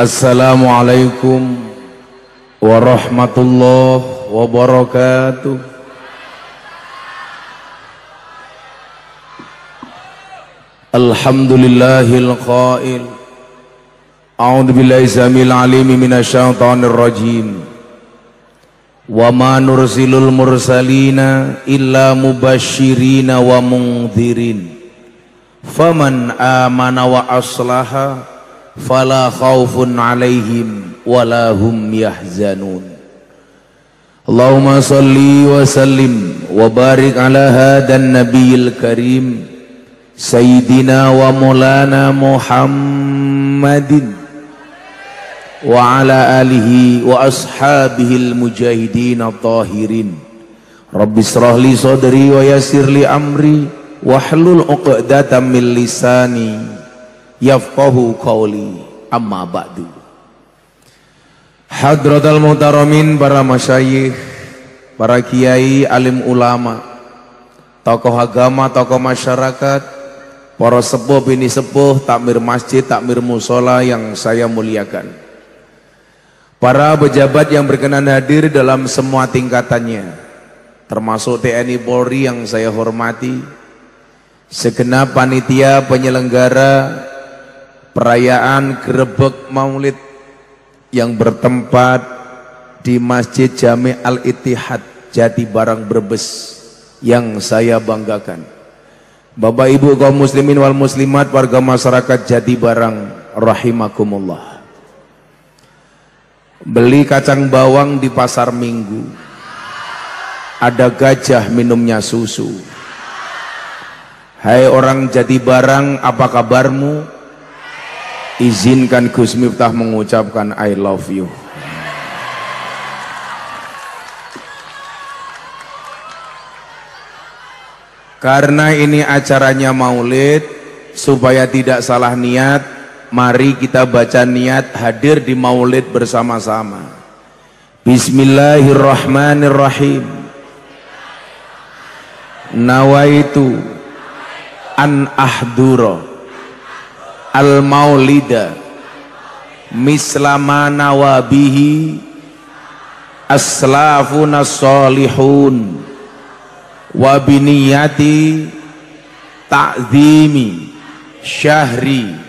Assalamualaikum warahmatullahi wabarakatuh. Alhamdulillahil qail a'udzu billahi samil alim minasyaitonir rajim. Wa ma nursilul mursalina illa mubasysyirina wa mundhirin. Faman amana wa aslaha fala khaufun alaihim wala hum yahzanun. Allahumma salli wa sallim wa barik ala hadan nabiyil karim sayyidina wa maulana Muhammadin wa ala alihi wa ashabihil mujahidin at-tahirin. Rabbi israh li sadri wa yassir li amri wahlul 'uqdatam min lisani yafqahu qawli, amma ba'du. Hadratal muhtaramin, para masyayikh, para kiai, alim ulama, tokoh agama, tokoh masyarakat, para sepuh bini sepuh, takmir masjid, takmir musola yang saya muliakan, para pejabat yang berkenan hadir dalam semua tingkatannya, termasuk TNI Polri yang saya hormati, segenap panitia penyelenggara perayaan Grebek Maulid yang bertempat di Masjid Jami' Al-Ittihad Jatibarang Brebes yang saya banggakan. Bapak Ibu kaum muslimin wal muslimat, warga masyarakat Jatibarang rahimakumullah. Beli kacang bawang di pasar Minggu, ada gajah minumnya susu. Hai orang Jatibarang, apa kabarmu? Izinkan Gus Miftah mengucapkan I love you. Karena ini acaranya maulid, supaya tidak salah niat, mari kita baca niat hadir di maulid bersama-sama. Bismillahirrahmanirrahim. Nawaitu an ahdura al-maulida mislama nawabihi aslafuna salihun wa biniyati ta'zimi syahri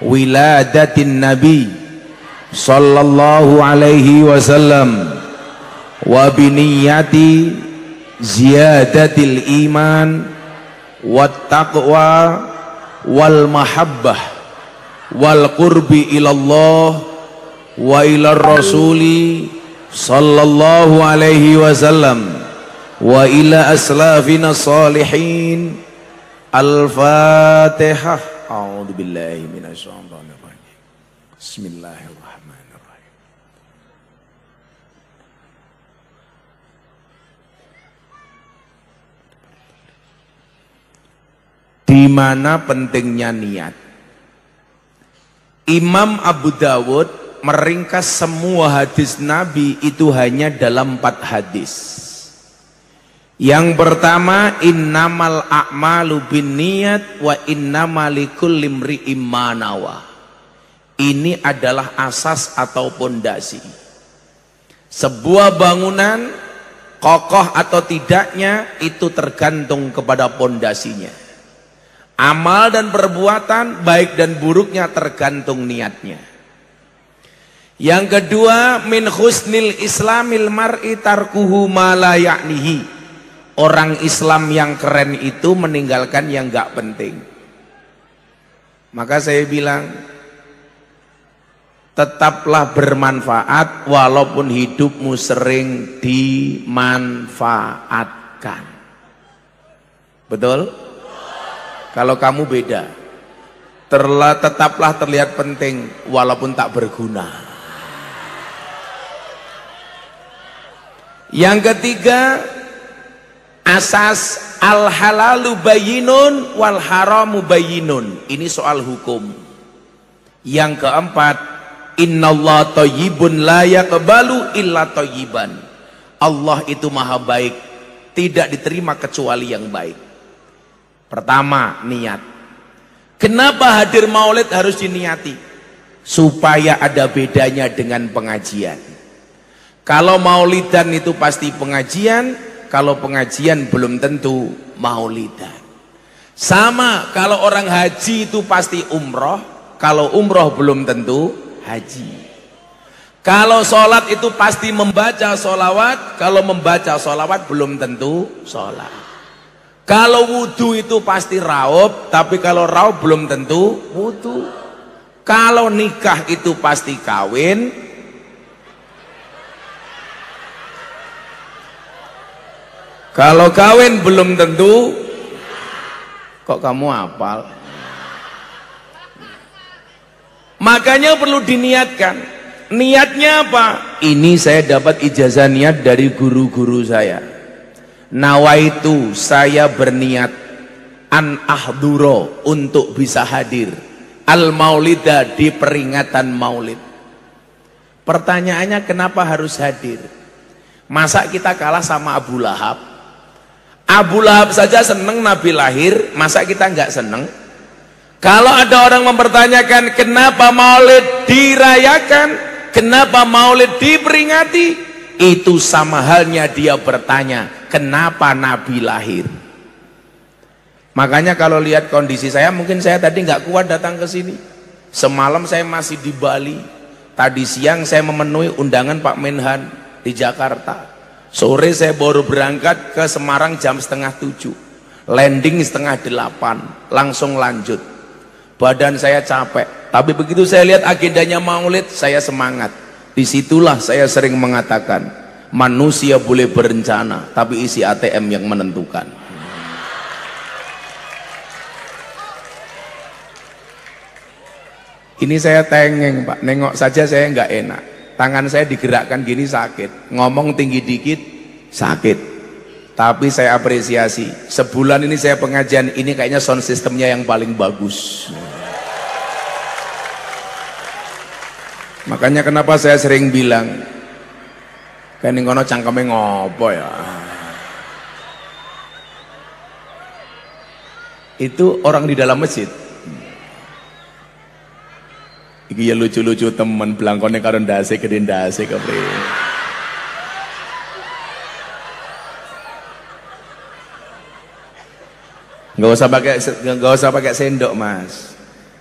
wiladatin nabi sallallahu alaihi wasallam wa biniyati ziyadatil iman wat taqwa wal mahabbah wal qurbi ilallah wa ilar rasuli sallallahu alaihi wasallam wa ila aslafina salihin. Al-Fatihah. A'udzu billahi minasyaitonir rajim. Bismillahirrahmanirrahim. Di mana pentingnya niat? Imam Abu Dawud meringkas semua hadis Nabi itu hanya dalam 4 hadis. Yang pertama, innamal a'malu binniyat wa innamal likulli imri'in ma nawa. Ini adalah asas atau pondasi. Sebuah bangunan kokoh atau tidaknya itu tergantung kepada pondasinya. Amal dan perbuatan baik dan buruknya tergantung niatnya. Yang kedua, min husnil islamil mar'i tarkuhu ma la ya'nihi. Orang Islam yang keren itu meninggalkan yang gak penting. Maka saya bilang, tetaplah bermanfaat walaupun hidupmu sering dimanfaatkan. Betul? Kalau kamu beda, tetaplah terlihat penting walaupun tak berguna. Yang ketiga, asas al halalu bayyinun wal haramu bayyinun. Ini soal hukum. Yang keempat, innallaha thayyibun la yaqbalu illa thayyiban. Allah itu maha baik, tidak diterima kecuali yang baik. Pertama, niat. Kenapa hadir maulid harus diniati? supaya ada bedanya dengan pengajian. Kalau maulidan itu pasti pengajian, kalau pengajian belum tentu maulidan. Sama kalau orang haji itu pasti umroh, kalau umroh belum tentu haji. Kalau sholat itu pasti membaca sholawat, kalau membaca sholawat belum tentu sholat. Kalau wudhu itu pasti raub, tapi kalau raub belum tentu wudhu. Kalau nikah itu pasti kawin, kalau kawin belum tentu. Kok kamu hafal? Makanya perlu diniatkan. Niatnya apa? Ini saya dapat ijazah niat dari guru-guru saya. Nawaitu, saya berniat an ahduro, untuk bisa hadir al maulida, di peringatan maulid. Pertanyaannya, kenapa harus hadir? Masa kita kalah sama Abu Lahab? Abu Lahab saja seneng Nabi lahir, masa kita nggak seneng? Kalau ada orang mempertanyakan kenapa maulid dirayakan, kenapa maulid diperingati, itu sama halnya dia bertanya kenapa Nabi lahir. Makanya kalau lihat kondisi saya, mungkin saya tadi nggak kuat datang ke sini. Semalam saya masih di Bali, tadi siang saya memenuhi undangan Pak Menhan di Jakarta, sore saya baru berangkat ke Semarang jam 6:30, landing 7:30, langsung lanjut. Badan saya capek, tapi begitu saya lihat agendanya maulid, saya semangat. Disitulah saya sering mengatakan, manusia boleh berencana, tapi isi ATM yang menentukan. Ini saya tengeng Pak, nengok saja saya nggak enak. Tangan saya digerakkan gini sakit, ngomong tinggi dikit sakit. Tapi saya apresiasi, sebulan ini saya pengajian, ini kayaknya sound systemnya yang paling bagus. Makanya kenapa saya sering bilang, kan ini kono cangkeme ngopo ya. Itu orang di dalam masjid. Iki ya lucu-lucu temen, belangkone karo ndase gede ndase kepriye. Nggak usah pakai sendok Mas.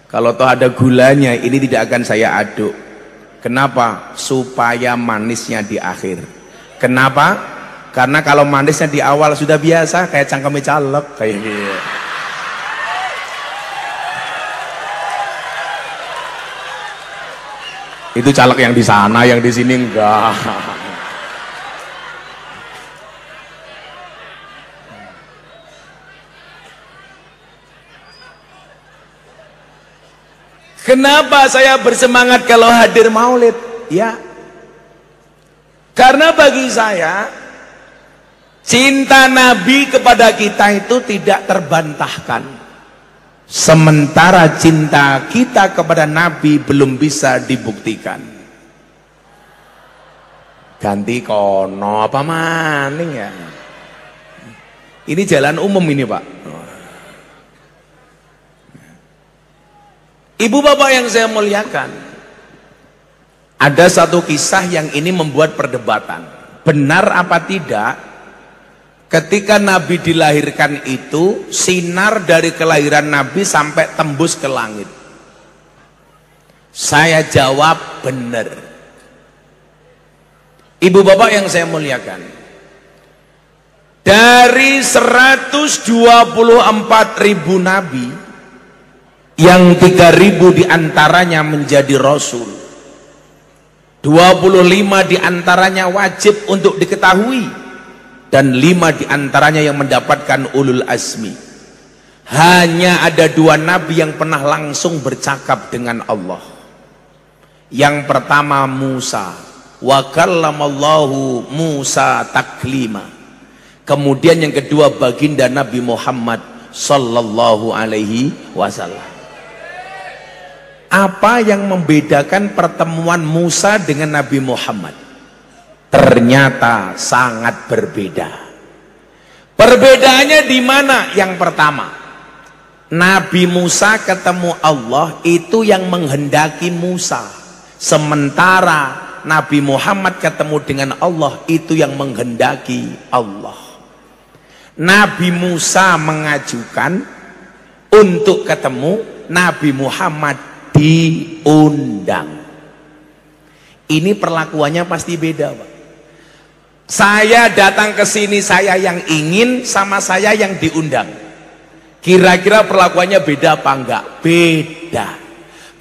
Kalau toh ada gulanya, ini tidak akan saya aduk. Kenapa? Supaya manisnya di akhir. Kenapa? Karena kalau manisnya di awal sudah biasa, kayak cangkeme caleg kayak gitu. Itu caleg yang di sana, yang di sini enggak. Kenapa saya bersemangat kalau hadir maulid? Ya, karena bagi saya cinta Nabi kepada kita itu tidak terbantahkan, sementara cinta kita kepada Nabi belum bisa dibuktikan. Ganti kono apa maning ya? Ini jalan umum ini Pak. Ibu bapak yang saya muliakan, ada satu kisah yang ini membuat perdebatan. Benar apa tidak, ketika Nabi dilahirkan itu, sinar dari kelahiran Nabi sampai tembus ke langit. Saya jawab benar. Ibu bapak yang saya muliakan, dari 124.000 Nabi, yang 3.000 diantaranya menjadi Rasul, 25 diantaranya wajib untuk diketahui, dan 5 diantaranya yang mendapatkan ulul azmi. Hanya ada 2 Nabi yang pernah langsung bercakap dengan Allah. Yang pertama Musa, wa kallamallahu Musa taklima. Kemudian yang kedua baginda Nabi Muhammad sallallahu alaihi wasallam. Apa yang membedakan pertemuan Musa dengan Nabi Muhammad? Ternyata sangat berbeda. Perbedaannya di mana? Yang pertama, Nabi Musa ketemu Allah itu yang menghendaki Musa, sementara Nabi Muhammad ketemu dengan Allah itu yang menghendaki Allah. Nabi Musa mengajukan untuk ketemu, Nabi Muhammad diundang. Ini perlakuannya pasti beda, Pak. Saya datang ke sini, saya yang ingin, sama saya yang diundang. Kira-kira perlakuannya beda apa enggak? Beda.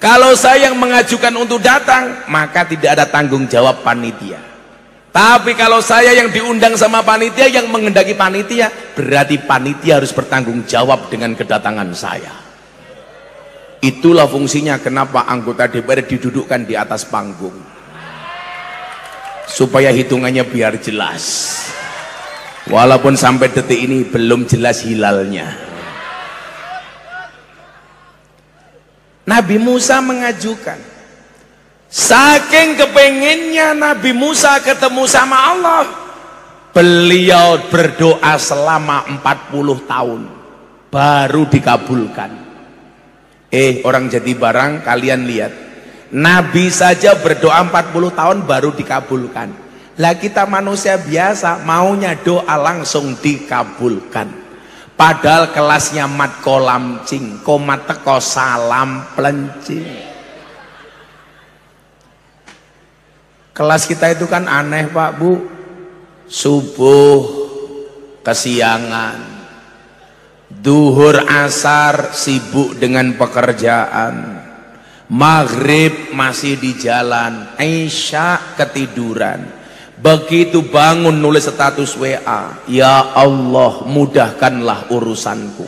Kalau saya yang mengajukan untuk datang, maka tidak ada tanggung jawab panitia. Tapi kalau saya yang diundang sama panitia, yang menghendaki panitia, berarti panitia harus bertanggung jawab dengan kedatangan saya. Itulah fungsinya kenapa anggota DPR didudukkan di atas panggung, supaya hitungannya biar jelas. Walaupun sampai detik ini belum jelas hilalnya. Nabi Musa mengajukan, saking kepengennya Nabi Musa ketemu sama Allah, beliau berdoa selama 40 tahun baru dikabulkan. Orang jadi barang, kalian lihat, Nabi saja berdoa 40 tahun baru dikabulkan. Lah kita manusia biasa maunya doa langsung dikabulkan. Padahal kelasnya mat kolam cing, komat teko salam pelencing. Kelas kita itu kan aneh, Pak Bu. Subuh kesiangan, duhur asar sibuk dengan pekerjaan, maghrib masih di jalan, isya ketiduran. Begitu bangun nulis status WA, ya Allah mudahkanlah urusanku.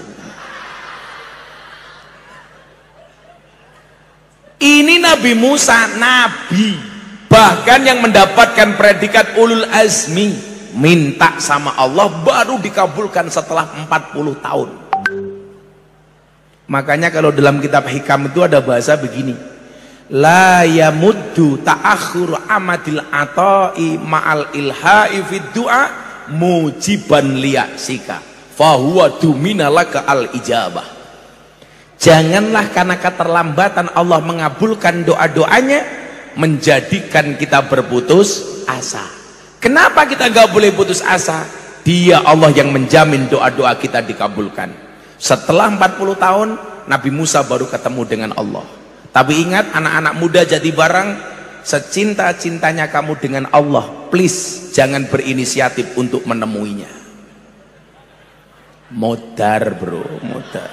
Ini Nabi Musa, nabi, bahkan yang mendapatkan predikat ulul azmi, minta sama Allah baru dikabulkan setelah 40 tahun. Makanya kalau dalam kitab hikam itu ada bahasa begini, la yamuddu ta'akhur amadil ata'i ma'al ilha'i fid du'a mujiban liya'sika fahuwa dumina laka al ijabah. Janganlah karena keterlambatan Allah mengabulkan doa-doanya menjadikan kita berputus asa. Kenapa kita nggak boleh putus asa? Dia Allah yang menjamin doa-doa kita dikabulkan. Setelah 40 tahun Nabi Musa baru ketemu dengan Allah. Tapi ingat, anak-anak muda jadi barang, secinta-cintanya kamu dengan Allah, please jangan berinisiatif untuk menemuinya. Modar bro, modar.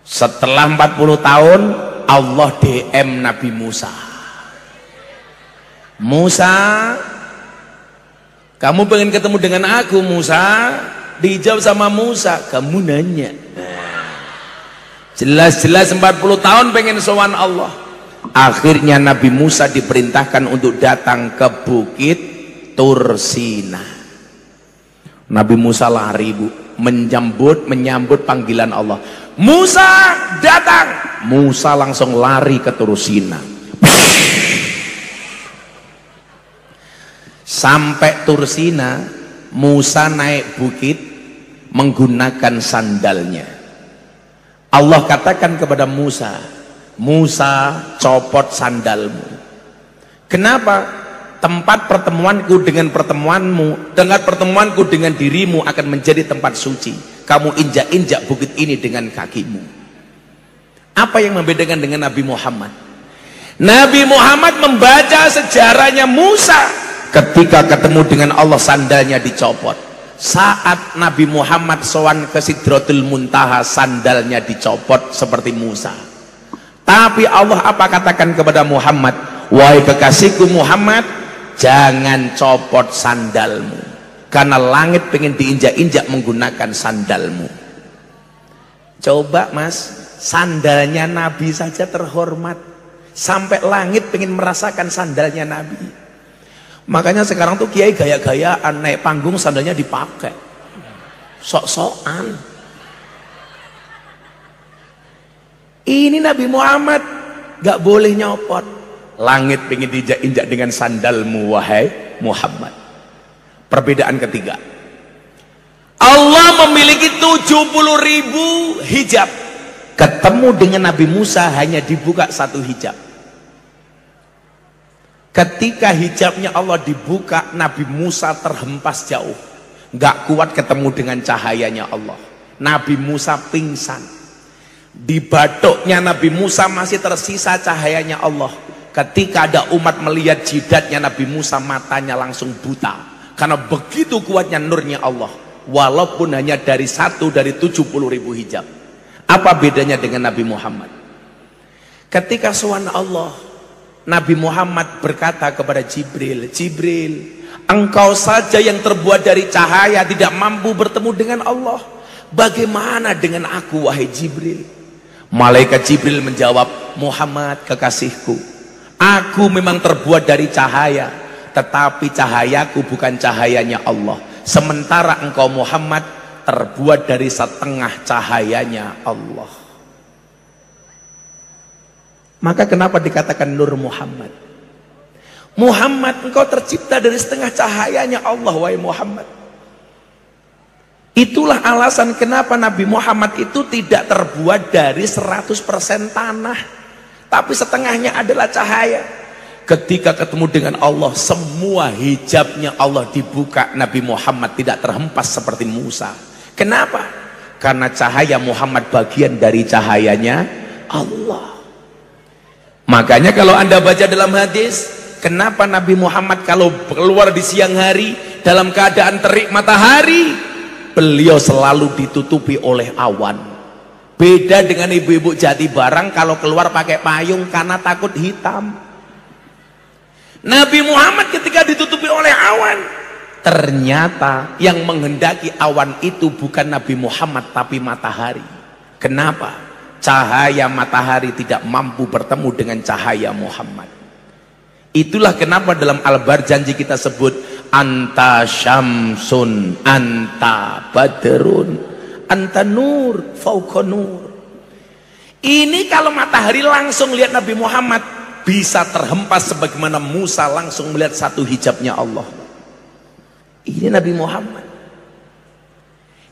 Setelah 40 tahun Allah DM Nabi Musa. Musa, kamu pengen ketemu dengan aku Musa? Dijawab sama Musa, kamu nanya. Jelas-jelas 40 tahun pengen sowan Allah. Akhirnya Nabi Musa diperintahkan untuk datang ke Bukit Tursina. Nabi Musa lari, Bu, menyambut panggilan Allah. Musa datang. Musa langsung lari ke Tursina. Sampai Tursina, Musa naik bukit menggunakan sandalnya. Allah katakan kepada Musa, Musa copot sandalmu. Kenapa? Tempat pertemuanku dengan pertemuanmu, dengan pertemuanku dengan dirimu akan menjadi tempat suci. Kamu injak-injak bukit ini dengan kakimu. Apa yang membedakan dengan Nabi Muhammad? Nabi Muhammad membaca sejarahnya Musa. Ketika ketemu dengan Allah sandalnya dicopot. Saat Nabi Muhammad sowan ke Sidratul Muntaha sandalnya dicopot seperti Musa. Tapi Allah apa katakan kepada Muhammad? Wahai kekasihku Muhammad, jangan copot sandalmu, karena langit pengen diinjak-injak menggunakan sandalmu. Coba Mas, sandalnya Nabi saja terhormat, sampai langit pengen merasakan sandalnya Nabi. Makanya sekarang tuh kiai gaya-gayaan naik panggung sandalnya dipakai, sok-sokan. Ini Nabi Muhammad gak boleh nyopot. Langit pengen diinjak-injak dengan sandalmu wahai Muhammad. Perbedaan ketiga, Allah memiliki 70.000 hijab. Ketemu dengan Nabi Musa hanya dibuka satu hijab. Ketika hijabnya Allah dibuka, Nabi Musa terhempas jauh, nggak kuat ketemu dengan cahayanya Allah. Nabi Musa pingsan. Di batuknya Nabi Musa masih tersisa cahayanya Allah. Ketika ada umat melihat jidatnya Nabi Musa, matanya langsung buta karena begitu kuatnya nurnya Allah, walaupun hanya dari satu dari 70.000 hijab. Apa bedanya dengan Nabi Muhammad? Ketika sowan Allah, Nabi Muhammad berkata kepada Jibril, Jibril, engkau saja yang terbuat dari cahaya tidak mampu bertemu dengan Allah, bagaimana dengan aku wahai Jibril? Malaikat Jibril menjawab, Muhammad kekasihku, aku memang terbuat dari cahaya, tetapi cahayaku bukan cahayanya Allah. Sementara engkau Muhammad terbuat dari setengah cahayanya Allah. Maka kenapa dikatakan Nur Muhammad? Muhammad, engkau tercipta dari setengah cahayanya Allah, wahai Muhammad. Itulah alasan kenapa Nabi Muhammad itu tidak terbuat dari 100% tanah, tapi setengahnya adalah cahaya. Ketika ketemu dengan Allah, semua hijabnya Allah dibuka. Nabi Muhammad tidak terhempas seperti Musa. Kenapa? Karena cahaya Muhammad bagian dari cahayanya Allah. Makanya kalau Anda baca dalam hadis, kenapa Nabi Muhammad kalau keluar di siang hari dalam keadaan terik matahari, beliau selalu ditutupi oleh awan. Beda dengan ibu-ibu Jati Barang kalau keluar pakai payung karena takut hitam. Nabi Muhammad ketika ditutupi oleh awan, ternyata yang menghendaki awan itu bukan Nabi Muhammad tapi matahari. Kenapa? Cahaya matahari tidak mampu bertemu dengan cahaya Muhammad. Itulah kenapa dalam Al-Barjanji kita sebut anta syamsun, anta badrun, anta nur, fauqa nur. Ini kalau matahari langsung lihat Nabi Muhammad, bisa terhempas sebagaimana Musa langsung melihat satu hijabnya Allah. Ini Nabi Muhammad.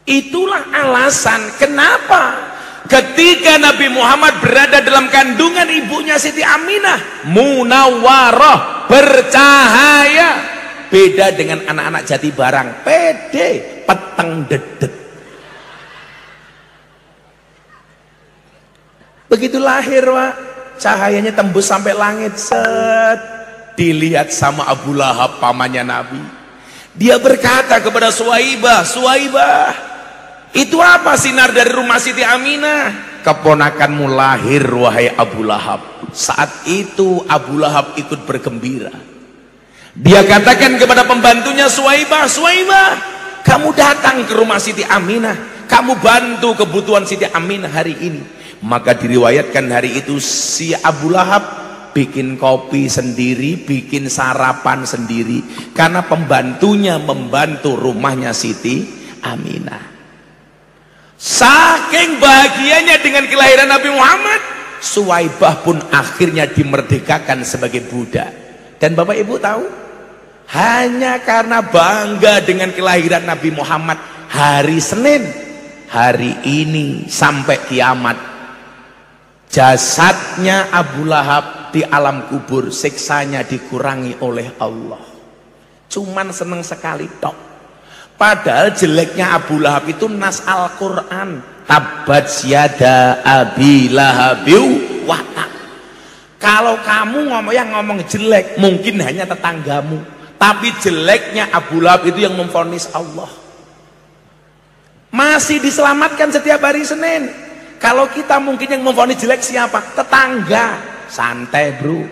Itulah alasan kenapa ketika Nabi Muhammad berada dalam kandungan ibunya Siti Aminah, munawwarah, bercahaya. Beda dengan anak-anak Jati Barang, pede, peteng dedet. Begitu lahir, Pak, cahayanya tembus sampai langit, set. Dilihat sama Abu Lahab, pamannya Nabi. Dia berkata kepada Suwaibah, Suwaibah, itu apa sinar dari rumah Siti Aminah? Keponakanmu lahir, wahai Abu Lahab. Saat itu Abu Lahab ikut bergembira. Dia katakan kepada pembantunya Suwaibah, Suwaibah, kamu datang ke rumah Siti Aminah, kamu bantu kebutuhan Siti Aminah hari ini. Maka diriwayatkan hari itu si Abu Lahab bikin kopi sendiri, bikin sarapan sendiri, karena pembantunya membantu rumahnya Siti Aminah. Saking bahagianya dengan kelahiran Nabi Muhammad, Suwaibah pun akhirnya dimerdekakan sebagai budak. Dan Bapak Ibu tahu, hanya karena bangga dengan kelahiran Nabi Muhammad, hari Senin, hari ini sampai kiamat, jasadnya Abu Lahab di alam kubur, siksanya dikurangi oleh Allah. Cuman seneng sekali tok. Padahal jeleknya Abu Lahab itu nas Al-Quran, tabat syada abi lahabiu watak. Kalau kamu ngomong jelek, mungkin hanya tetanggamu, tapi jeleknya Abu Lahab itu yang memvonis Allah. Masih diselamatkan setiap hari Senin. Kalau kita mungkin yang memvonis jelek siapa? Tetangga. Santai bro.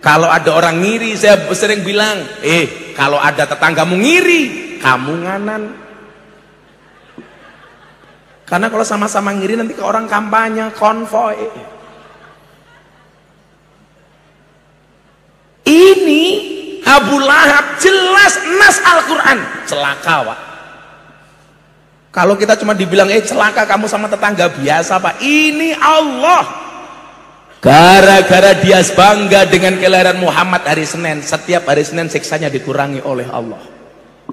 Kalau ada orang ngiri, saya sering bilang, kalau ada tetanggamu ngiri, kamu nganan. Karena kalau sama-sama ngiri nanti ke orang kampanye, konvoy. Ini Abu Lahab jelas nas Al-Quran, celaka Pak. Kalau kita cuma dibilang celaka kamu sama tetangga biasa Pak, ini Allah. Gara-gara dia bangga dengan kelahiran Muhammad hari Senin, setiap hari Senin siksanya dikurangi oleh Allah.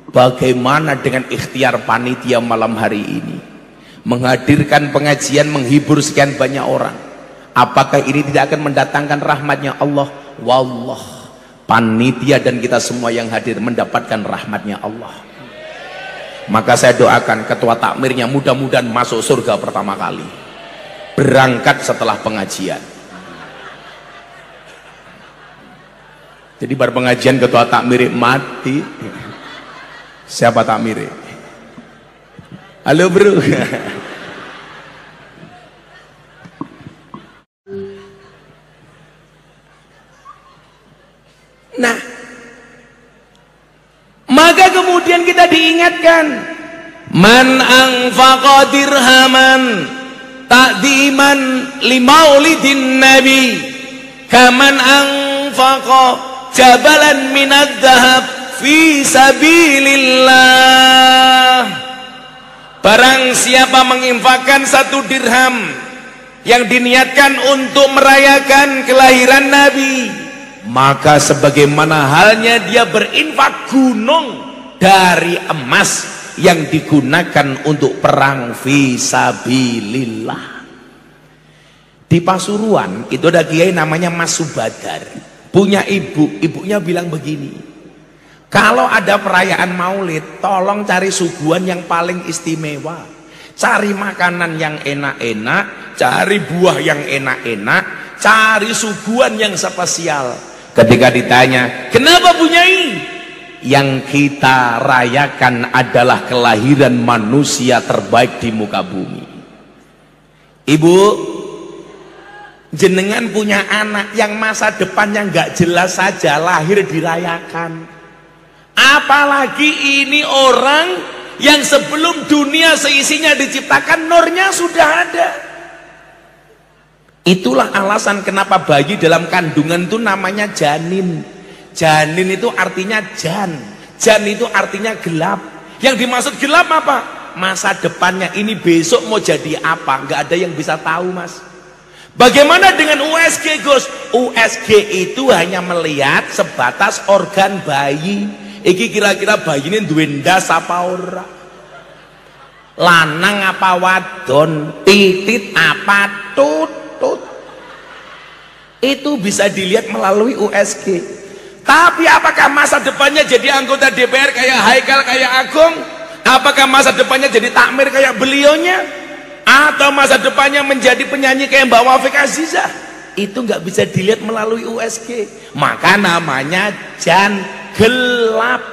Bagaimana dengan ikhtiar panitia malam hari ini menghadirkan pengajian, menghibur sekian banyak orang? Apakah ini tidak akan mendatangkan rahmatnya Allah? Wallah, panitia dan kita semua yang hadir mendapatkan rahmatnya Allah. Maka saya doakan ketua takmirnya mudah-mudahan masuk surga pertama kali, berangkat setelah pengajian. Jadi bar pengajian ketua takmir mati. Siapa takmir? Halo bro. Nah, maka kemudian kita diingatkan, man anfaqa dirhaman ta'diman limaulidin nabi kaman anfaqa jabalan minad dhahab fi sabilillah. Barang siapa menginfakkan 1 dirham yang diniatkan untuk merayakan kelahiran Nabi, maka sebagaimana halnya dia berinfak gunung dari emas yang digunakan untuk perang fi sabilillah. Di Pasuruan itu ada kiai namanya Mas Subadar, punya ibunya bilang begini, kalau ada perayaan maulid, tolong cari suguhan yang paling istimewa, cari makanan yang enak-enak, cari buah yang enak-enak, cari suguhan yang spesial. Ketika ditanya, kenapa Bunyai? Yang kita rayakan adalah kelahiran manusia terbaik di muka bumi. Ibu, jenengan punya anak yang masa depannya nggak jelas saja lahir dirayakan. Apalagi ini orang yang sebelum dunia seisinya diciptakan nurnya sudah ada. Itulah alasan kenapa bayi dalam kandungan itu namanya janin. Janin itu artinya jan. Jan itu artinya gelap. Yang dimaksud gelap apa? Masa depannya ini besok mau jadi apa? Nggak ada yang bisa tahu, Mas. Bagaimana dengan USG, Gus? USG itu hanya melihat sebatas organ bayi. Iki kira-kira bayi ini duwe ndas apa ora? Lanang apa wadon? Titit apa tutut? Itu bisa dilihat melalui USG. Tapi apakah masa depannya jadi anggota DPR kayak Haikal, kayak Agung? Apakah masa depannya jadi takmir kayak belionya? Atau masa depannya menjadi penyanyi kayak Mbak Wafik Azizah? Itu nggak bisa dilihat melalui USG. Maka namanya jan gelap.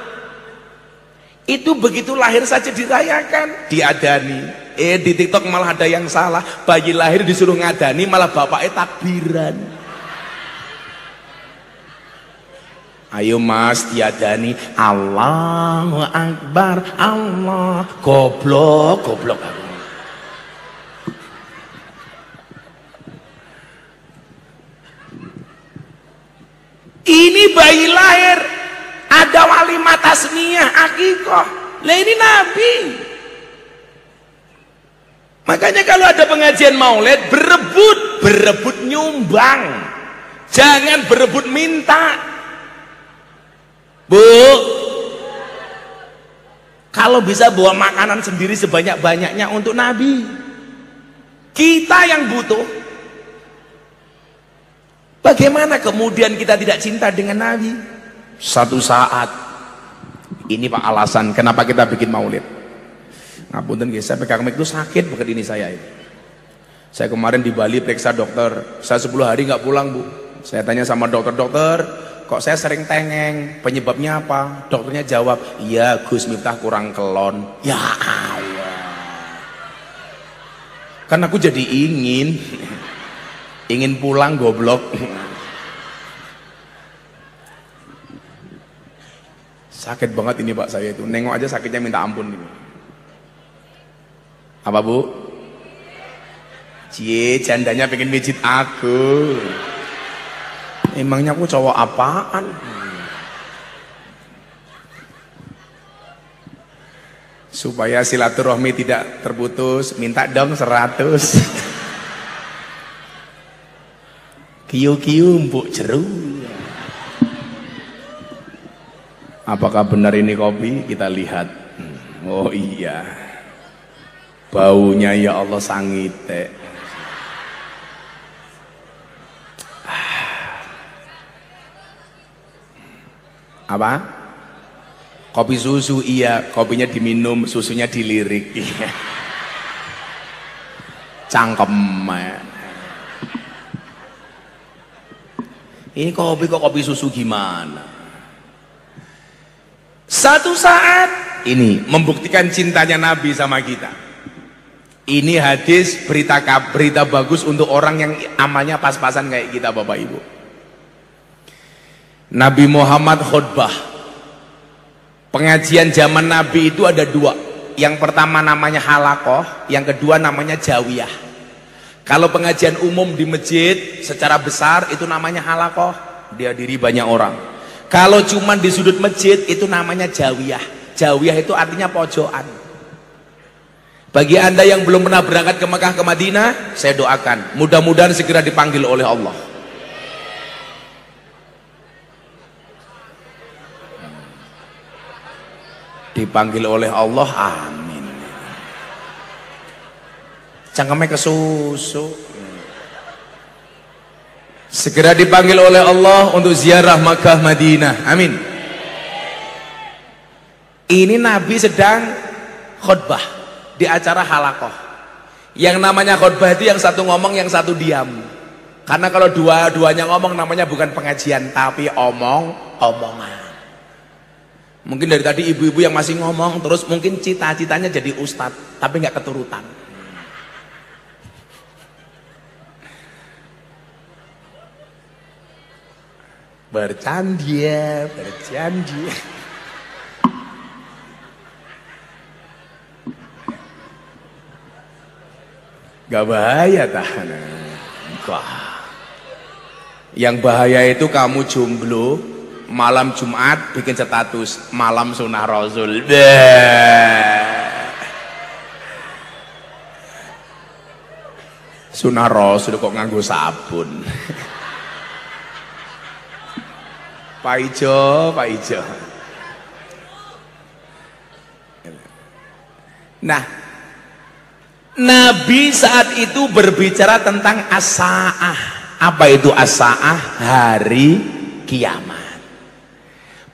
Itu begitu lahir saja dirayakan, diadani. Di TikTok malah ada yang salah, bayi lahir disuruh ngadani malah bapaknya takbiran. Ayo Mas, diadani Allahu Akbar, Allah. Goblok aku. Ini bayi lahir, ada walimah tasmiyah, akikoh. Lah ini Nabi. Makanya kalau ada pengajian maulid, berebut nyumbang. Jangan berebut minta. Bu, kalau bisa bawa makanan sendiri sebanyak-banyaknya untuk Nabi. Kita yang butuh. Bagaimana kemudian kita tidak cinta dengan Nabi? Satu saat, ini Pak alasan kenapa kita bikin maulid. Ngapunten guys, saya pegang mic itu sakit banget ini saya. Saya kemarin di Bali periksa dokter, saya 10 hari nggak pulang Bu. Saya tanya sama dokter, kok saya sering tengeng, penyebabnya apa? Dokternya jawab, iya Gus Miftah kurang kelon. Ya Allah, kan aku jadi ingin pulang goblok. Sakit banget ini Pak saya itu, nengok aja sakitnya minta ampun ini. Apa Bu? Cie, jandanya pengen mijit aku. Emangnya aku cowok apaan? Supaya silaturahmi tidak terputus, minta dong 100. Kiu-kiu mbok jeru. Apakah benar ini kopi? Kita lihat. Oh iya, baunya ya Allah sangite. Apa? Kopi susu? Iya, kopinya diminum, susunya dilirik. Cangkem. Ini kopi kok kopi susu gimana? Satu saat ini membuktikan cintanya Nabi sama kita. Ini hadis berita bagus untuk orang yang amalnya pas-pasan kayak kita, Bapak Ibu. Nabi Muhammad khutbah. Pengajian zaman Nabi itu ada dua. Yang pertama namanya halakoh, yang kedua namanya jawiyah. Kalau pengajian umum di masjid secara besar itu namanya halakoh, dihadiri banyak orang. Kalau cuma di sudut masjid itu namanya jawiyah. Jawiyah itu artinya pojokan. Bagi Anda yang belum pernah berangkat ke Mekah ke Madinah, saya doakan mudah-mudahan segera dipanggil oleh Allah. Dipanggil oleh Allah, amin. Cangkemnya kesusu. Segera dipanggil oleh Allah untuk ziarah Makkah Madinah, amin. Ini Nabi sedang khutbah di acara halakoh. Yang namanya khutbah itu yang satu ngomong, yang satu diam. Karena kalau dua-duanya ngomong namanya bukan pengajian, tapi omongan. Mungkin dari tadi ibu-ibu yang masih ngomong terus mungkin cita-citanya jadi ustadz, tapi nggak keturutan. Bercanda. Gak bahaya tahan. Yang bahaya itu kamu jomblo, malam Jumat bikin status malam sunah Rasul. Sunah Rasul kok nganggo sabun. Pak Ijo. Nah, Nabi saat itu berbicara tentang as-sa'ah. Apa itu as-sa'ah? Hari kiamat.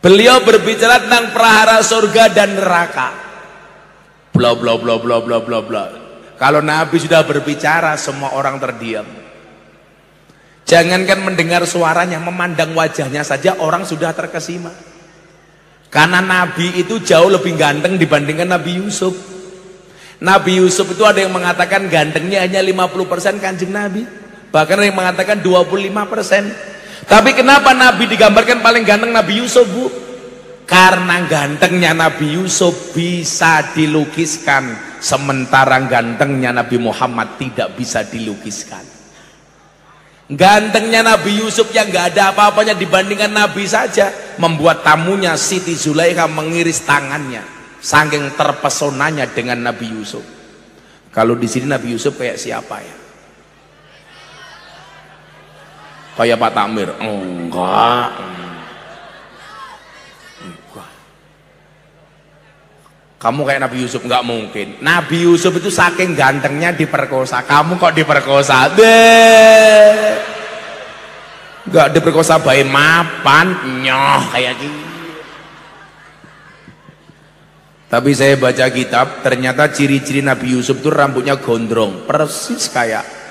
Beliau berbicara tentang prahara surga dan neraka. Bla bla bla bla bla bla bla. Kalau Nabi sudah berbicara, semua orang terdiam. Jangankan mendengar suaranya, memandang wajahnya saja orang sudah terkesima. Karena Nabi itu jauh lebih ganteng dibandingkan Nabi Yusuf. Nabi Yusuf itu ada yang mengatakan gantengnya hanya 50% Kanjeng Nabi. Bahkan ada yang mengatakan 25%. Tapi kenapa Nabi digambarkan paling ganteng Nabi Yusuf, Bu? Karena gantengnya Nabi Yusuf bisa dilukiskan, sementara gantengnya Nabi Muhammad tidak bisa dilukiskan. Gantengnya Nabi Yusuf yang gak ada apa-apanya dibandingkan Nabi saja membuat tamunya Siti Zulaikha mengiris tangannya, saking terpesonanya dengan Nabi Yusuf. Kalau di sini Nabi Yusuf kayak siapa ya? Kayak Pak Tamir? Enggak. Kamu kayak Nabi Yusuf? Enggak mungkin. Nabi Yusuf itu saking gantengnya diperkosa. Kamu kok diperkosa? Enggak diperkosa bayi mapan nyoh kayak gini. Tapi saya baca kitab, ternyata ciri-ciri Nabi Yusuf itu rambutnya gondrong, persis kayak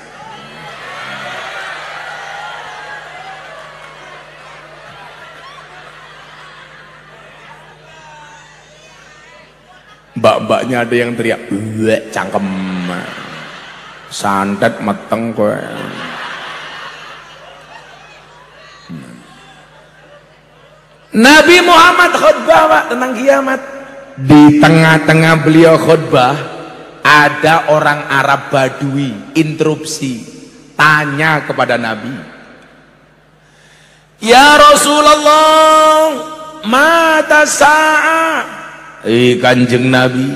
mbak-mbaknya. Ada yang teriak, cangkem, santet meteng kowe. Nabi Muhammad khutbah, Pak, tentang kiamat. Di tengah-tengah beliau khutbah, ada orang Arab Badui interupsi, tanya kepada Nabi, ya Rasulullah, mata sa'ah. Kanjeng Nabi,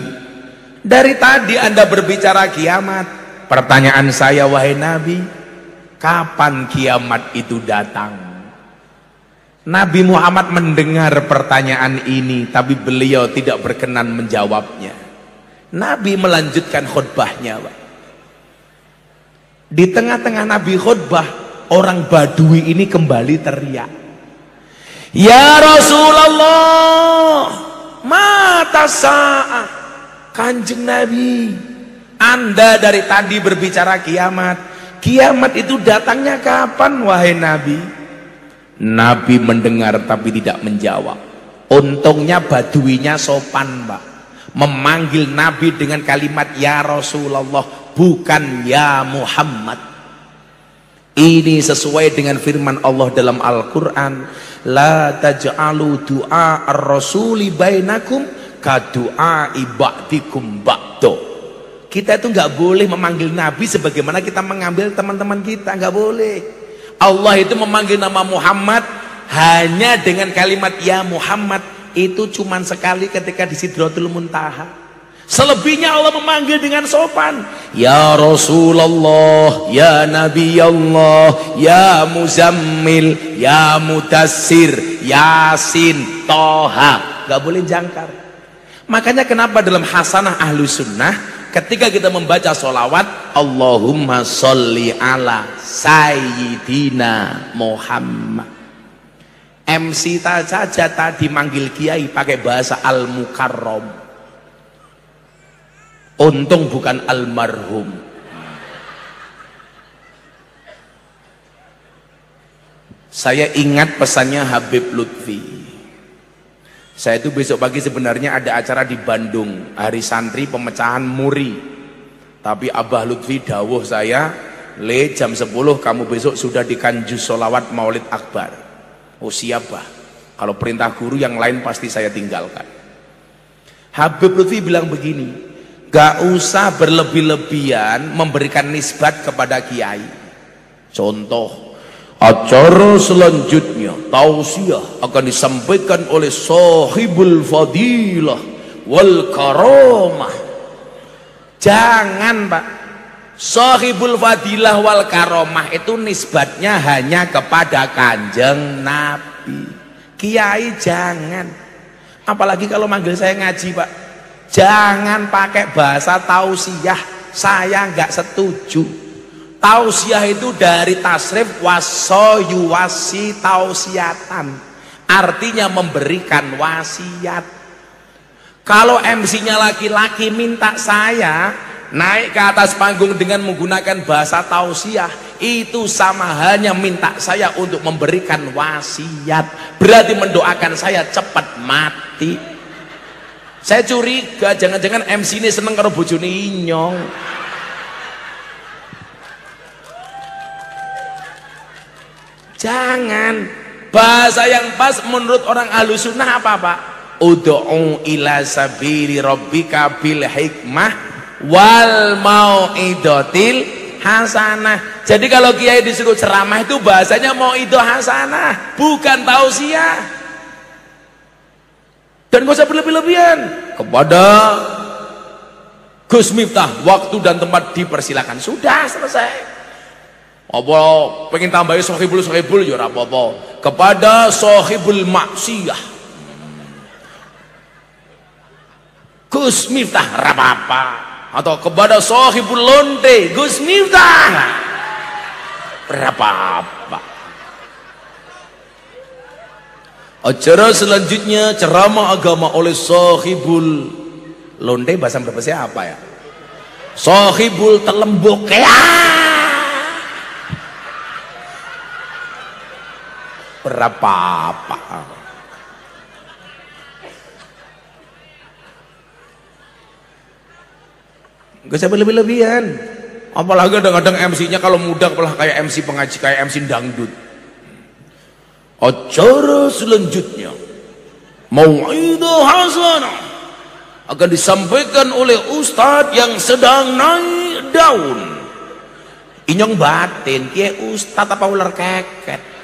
dari tadi Anda berbicara kiamat. Pertanyaan saya, wahai Nabi, kapan kiamat itu datang? Nabi Muhammad mendengar pertanyaan ini, tapi beliau tidak berkenan menjawabnya. Nabi melanjutkan khutbahnya, Pak. Di tengah-tengah Nabi khutbah, orang Badui ini kembali teriak, "Ya Rasulullah, mata sa'ah." Kanjeng Nabi, Anda dari tadi berbicara kiamat. Kiamat itu datangnya kapan, wahai Nabi? Nabi mendengar tapi tidak menjawab. Untungnya Baduinya sopan, Pak. Memanggil Nabi dengan kalimat ya Rasulullah, bukan ya Muhammad. Ini sesuai dengan firman Allah dalam Al-Quran, la taj'alu du'a ar-rasuli bainakum kadu'a ibadikum ba'do. Kita itu nggak boleh memanggil Nabi sebagaimana kita mengambil teman-teman kita, nggak boleh. Allah itu memanggil nama Muhammad hanya dengan kalimat ya Muhammad, itu cuman sekali ketika di Sidratul Muntaha. Selebihnya Allah memanggil dengan sopan, ya Rasulullah, ya Nabi Allah, ya Muzammil, ya Mudassir, Yasin, Toha. Gak boleh jangkar. Makanya kenapa dalam hasanah ahlu sunnah, ketika kita membaca sholawat, Allahumma sholli ala Sayyidina Muhammad. MC saja tadi manggil kiai pakai bahasa al-mukarram. Untung bukan almarhum. Saya ingat pesannya Habib Lutfi. Saya itu besok pagi sebenarnya ada acara di Bandung, hari santri pemecahan muri. Tapi Abah Lutfi dawuh saya, "Le, jam 10 kamu besok sudah di Kanjus Sholawat Maulid Akbar." Oh siap, Bah. Kalau perintah guru yang lain pasti saya tinggalkan. Habib Lutfi bilang begini, gak usah berlebih-lebihan memberikan nisbat kepada kiai. Contoh, acara selanjutnya tausiah akan disampaikan oleh sahibul fadilah wal karamah. Jangan, Pak. Sahibul fadilah wal karomah itu nisbatnya hanya kepada Kanjeng Nabi. Kiai jangan. Apalagi kalau manggil saya ngaji, Pak. Jangan pakai bahasa tausiah. Saya nggak setuju. Tausiah itu dari tasrif wasoyuwasi tausiatan. Artinya memberikan wasiat. Kalau MC-nya laki-laki minta saya naik ke atas panggung dengan menggunakan bahasa tausiah, itu sama hanya minta saya untuk memberikan wasiat, berarti mendoakan saya cepat mati. Saya curiga jangan-jangan MC ini seneng karo bojone inyong. Jangan. Bahasa yang pas menurut orang Ahlus Sunnah apa, Pak? Ud'u ila sabili rabbika bil hikmah wal mau'idotil hasanah. Jadi kalau kiai disuruh ceramah itu bahasanya mau'idoh hasanah, bukan tausiah. Dan gak usah berlebih-lebihan. Kepada Gus Miftah waktu dan tempat dipersilakan. Sudah selesai. Apa pengen tambahin sohibul ya apa-apa. Kepada sohibul maksiyah Gus Miftah apa-apa. Atau kepada sahibul lonte Gus Miftah berapa-apa. Acara selanjutnya ceramah agama oleh sahibul lonte, bahasa berapa siapa ya? Sahibul telembok ya. Berapa-apa. Gak usah berlebih-lebihan. Apalagi kadang-kadang MC-nya kalau muda malah kayak MC pengaji, kayak MC dangdut. Acara selanjutnya mau'idah hasanah akan disampaikan oleh ustadz yang sedang naik daun. Inyong batin, kia ustadz apa ular keket?